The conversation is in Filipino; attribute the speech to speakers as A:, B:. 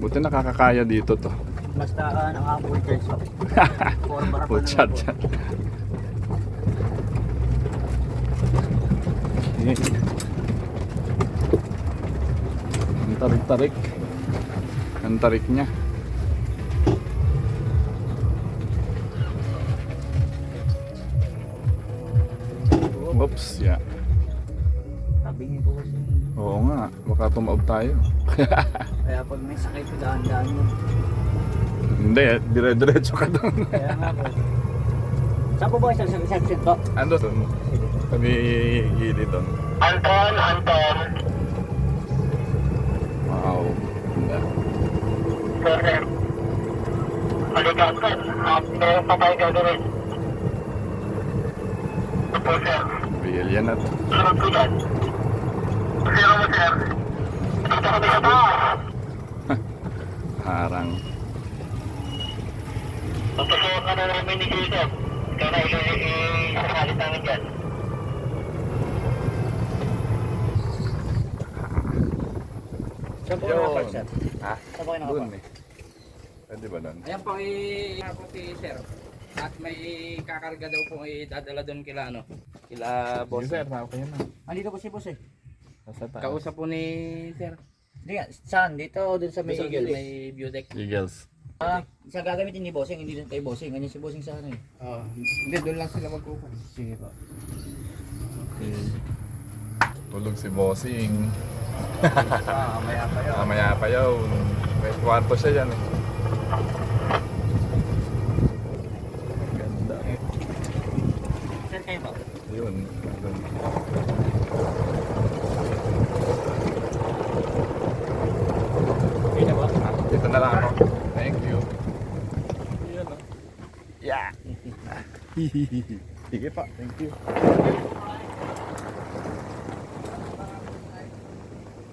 A: Buti nakakakaya dito to.
B: Basta naka-full charge pa.
A: Full charge. Ang tarik-tarik. Ang tarik niya. Oops, yeah.
B: Tabingin ko kasi.
A: Oo nga, baka tumaob tayo.
B: Kaya pag may sakit ko daan-daan mo.
A: Hindi, dire-diretso ka doon.
B: Kaya nga po. Saan po ba isang section to?
A: Ando doon. Kami gilid doon.
C: Anton, Anton.
A: Wow. Ganda.
C: Sir, sir. Halika, Anton. Meron pa tayo gagawin. Opo, sir.
A: Real yan at.
C: Sunod ko yan. Sino mo, sir? Dito kami sa taas.
A: Harang.
C: Magpasuot na namin ni Jacob. Kaya na isasalit namin dyan.
B: Saan po kayo nakapark, sir?
A: Ha?
B: Saan po kayo
A: Doon
B: nakapark?
A: eh. Pwede ba doon?
D: Ayan po ako si sir. At may kakarga daw po idadala doon kila ano, kila boss.
A: Sige sir, okay na.
B: Andito po si boss eh.
A: Nasa taas.
D: Kausap po ni sir.
B: Hindi nga, saan? Dito o dun sa may
D: May
B: Eagle?
D: may view deck.
A: Eagles.
B: Isang gagamitin ni Bossing, hindi dun kay Bossing. Ganyan si Bossing sa ano eh.
D: Oh, hindi doon lang sila magkukuha.
B: Sige po.
A: Okay. Tulog si Bossing.
D: Maya pa yun.
A: Mamaya pa yun. May kwarto siya yan eh. Ganda.
B: Saan kayo ba?
A: Yun. Doon.
B: Okay na ba?
A: Dito na lang ako. Thank you. Yan oh. Yeah. Sige pa. Thank you.